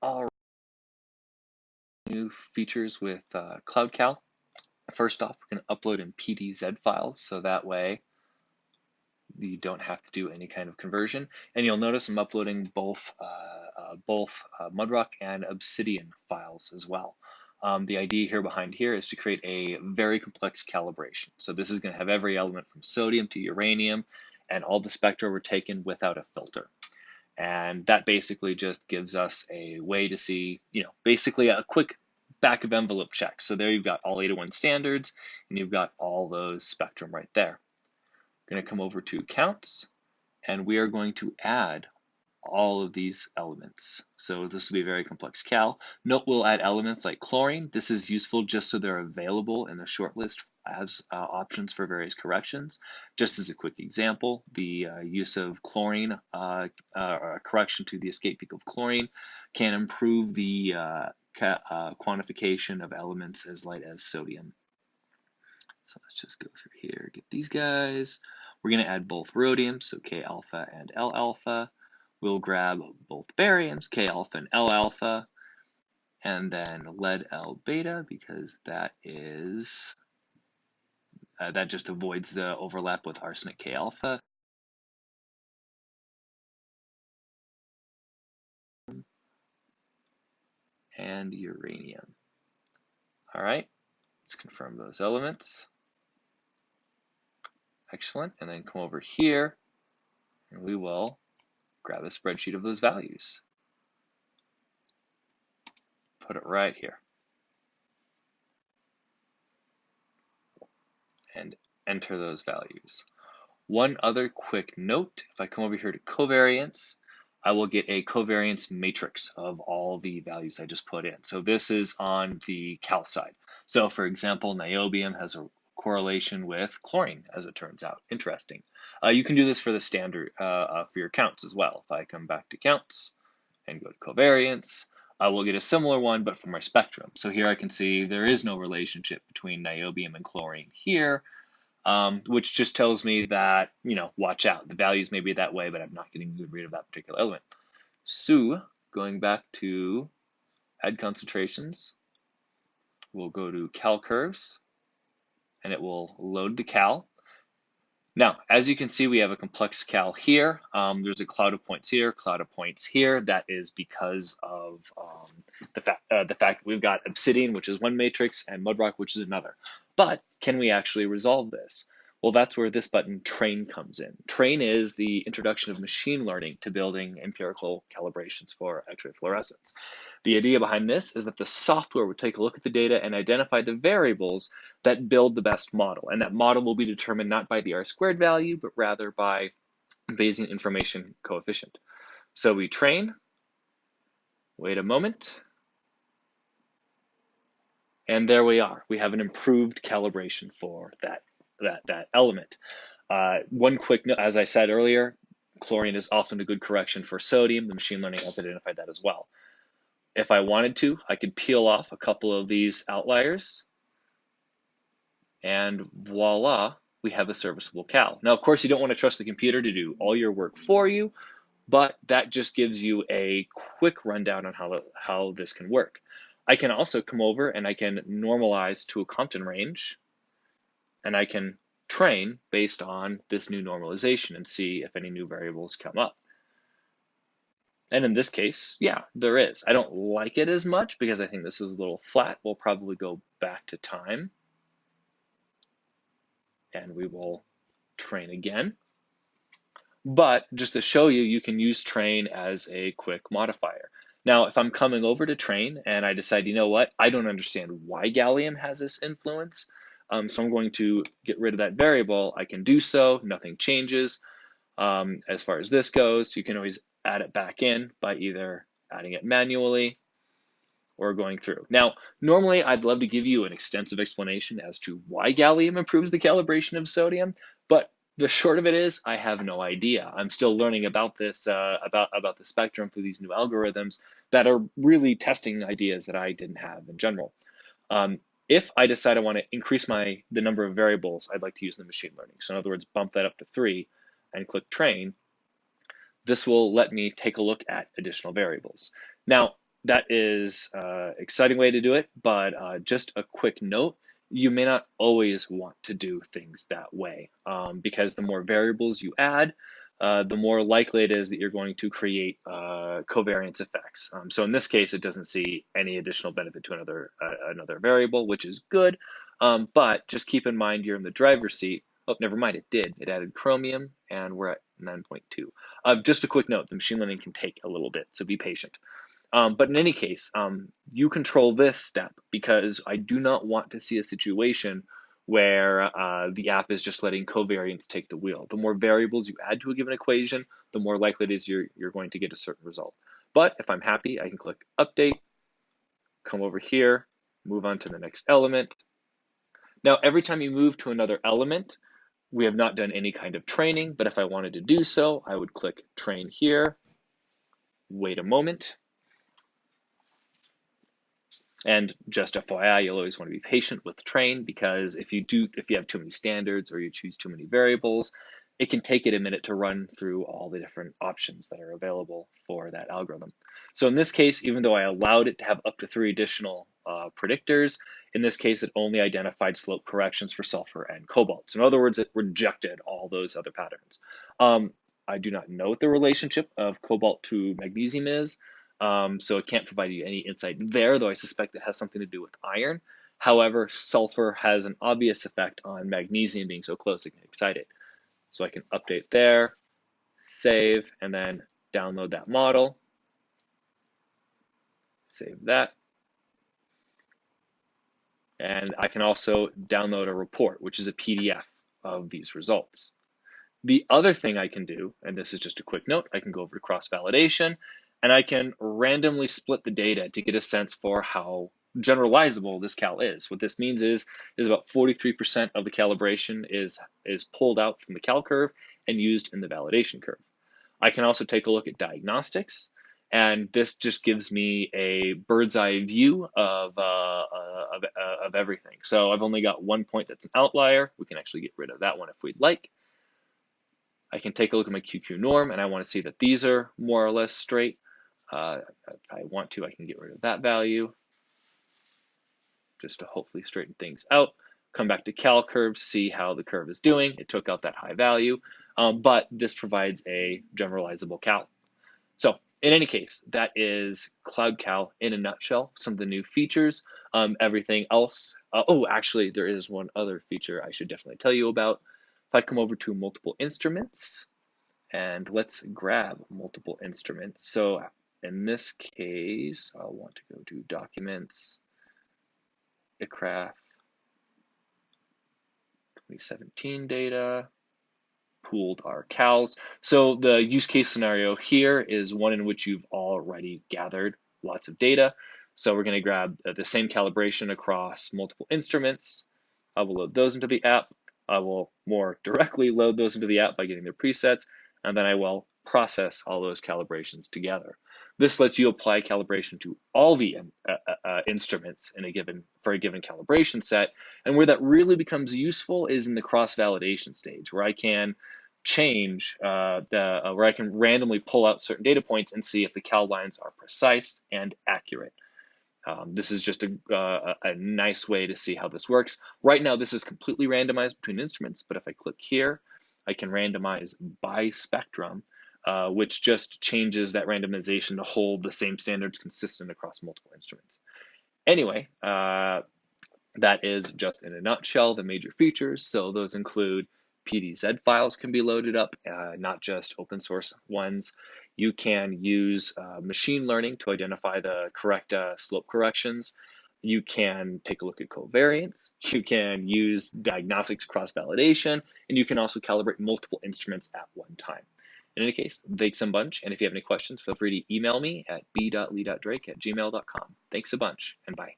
All new features with CloudCal. First off, we're going to upload in PDZ files, so that way you don't have to do any kind of conversion. And you'll notice I'm uploading both Mudrock and Obsidian files as well. The idea here behind here is to create a very complex calibration. So this is going to have every element from sodium to uranium, and all the spectra were taken without a filter. And that basically just gives us a way to see, basically a quick back of envelope check. So there you've got all 801 standards, and you've got all those spectrum right there. We're going to come over to counts, and we are going to add all of these elements. So this will be a very complex cal. Note we'll add elements like chlorine. This is useful just so they're available in the shortlist as options for various corrections. Just as a quick example, the use of chlorine, or a correction to the escape peak of chlorine, can improve the quantification of elements as light as sodium. So let's just go through here, get these guys. We're going to add both rhodium, so K alpha and L alpha. We'll grab both bariums, K alpha and L alpha, and then lead L beta, because that is that just avoids the overlap with arsenic K alpha. And uranium. All right, let's confirm those elements. Excellent, and then come over here, and we will grab a spreadsheet of those values. Put it right here. And enter those values. One other quick note, if I come over here to covariance, I will get a covariance matrix of all the values I just put in. So this is on the cal side. So for example, niobium has a correlation with chlorine, as it turns out. Interesting. You can do this for the standard, for your counts as well. If I come back to counts and go to covariance, I will get a similar one, but for my spectrum. So here I can see there is no relationship between niobium and chlorine here, which just tells me that, watch out. The values may be that way, but I'm not getting a good read of that particular element. So going back to add concentrations, we'll go to cal curves, and it will load the cal. Now, as you can see, we have a complex cal here. There's a cloud of points here, cloud of points here. That is because of the fact that we've got Obsidian, which is one matrix, and Mudrock, which is another. But can we actually resolve this? Well, that's where this button, Train, comes in. Train is the introduction of machine learning to building empirical calibrations for X-ray fluorescence. The idea behind this is that the software would take a look at the data and identify the variables that build the best model. And that model will be determined not by the R-squared value, but rather by Bayesian information coefficient. So we train, wait a moment, and there we are. We have an improved calibration for that element. One quick note, as I said earlier, chlorine is often a good correction for sodium. The machine learning has identified that as well. If I wanted to, I could peel off a couple of these outliers, and voila, we have a serviceable cal. Now, of course, you don't want to trust the computer to do all your work for you, but that just gives you a quick rundown on how this can work. I can also come over and I can normalize to a Compton range, and I can train based on this new normalization and see if any new variables come up. And in this case, yeah, there is. I don't like it as much because I think this is a little flat. We'll probably go back to time, and we will train again. But just to show you, you can use train as a quick modifier. Now, if I'm coming over to train and I decide, you know what, I don't understand why gallium has this influence, so I'm going to get rid of that variable, I can do so, nothing changes. As far as this goes, you can always add it back in by either adding it manually or going through. Now, normally I'd love to give you an extensive explanation as to why gallium improves the calibration of sodium, but the short of it is I have no idea. I'm still learning about this, about the spectrum through these new algorithms that are really testing ideas that I didn't have in general. If I decide I want to increase the number of variables, I'd like to use the machine learning. So in other words, bump that up to 3 and click train. This will let me take a look at additional variables. Now, that is an exciting way to do it, but just a quick note, you may not always want to do things that way because the more variables you add, the more likely it is that you're going to create covariance effects. So in this case, it doesn't see any additional benefit to another variable, which is good. But just keep in mind you're in the driver's seat. Oh, never mind, it did. It added chromium, and we're at 9.2. Just a quick note, the machine learning can take a little bit, so be patient. But in any case, you control this step because I do not want to see a situation where the app is just letting covariance take the wheel. The more variables you add to a given equation, the more likely it is you're going to get a certain result. But if I'm happy, I can click Update, come over here, move on to the next element. Now, every time you move to another element, we have not done any kind of training, but if I wanted to do so, I would click Train here, wait a moment. And just FYI, you'll always want to be patient with train because if you have too many standards or you choose too many variables, it can take it a minute to run through all the different options that are available for that algorithm. So in this case, even though I allowed it to have up to 3 additional predictors, in this case, it only identified slope corrections for sulfur and cobalt. So in other words, it rejected all those other patterns. I do not know what the relationship of cobalt to magnesium is. So it can't provide you any insight there, though I suspect it has something to do with iron. However, sulfur has an obvious effect on magnesium being so close it can excite it. So I can update there, save, and then download that model. Save that. And I can also download a report, which is a PDF of these results. The other thing I can do, and this is just a quick note, I can go over to cross-validation, and I can randomly split the data to get a sense for how generalizable this cal is. What this means is about 43% of the calibration is pulled out from the cal curve and used in the validation curve. I can also take a look at diagnostics, and this just gives me a bird's eye view of everything. So I've only got one point that's an outlier. We can actually get rid of that one if we'd like. I can take a look at my QQ norm, and I want to see that these are more or less straight. If I want to, I can get rid of that value just to hopefully straighten things out. Come back to cal curves, see how the curve is doing. It took out that high value, but this provides a generalizable cal. So in any case, that is CloudCal in a nutshell, some of the new features. Everything else, actually, there is one other feature I should definitely tell you about. If I come over to multiple instruments, and let's grab multiple instruments. So in this case, I'll want to go to Documents, ICRAF, 2017 data, pooled our cals. So the use case scenario here is one in which you've already gathered lots of data. So we're going to grab the same calibration across multiple instruments. I will load those into the app. I will more directly load those into the app by getting their presets, and then I will process all those calibrations together. This lets you apply calibration to all the instruments for a given calibration set, and where that really becomes useful is in the cross-validation stage, where I can change where I can randomly pull out certain data points and see if the cal lines are precise and accurate. This is just a nice way to see how this works. Right now, this is completely randomized between instruments, but if I click here, I can randomize by spectrum, which just changes that randomization to hold the same standards consistent across multiple instruments. Anyway, that is just in a nutshell the major features. So those include PDZ files can be loaded up, not just open source ones. You can use machine learning to identify the correct slope corrections. You can take a look at covariance. You can use diagnostics cross-validation, and you can also calibrate multiple instruments at one time. In any case, thanks a bunch, and if you have any questions, feel free to email me at b.lee.drake@gmail.com. Thanks a bunch, and bye.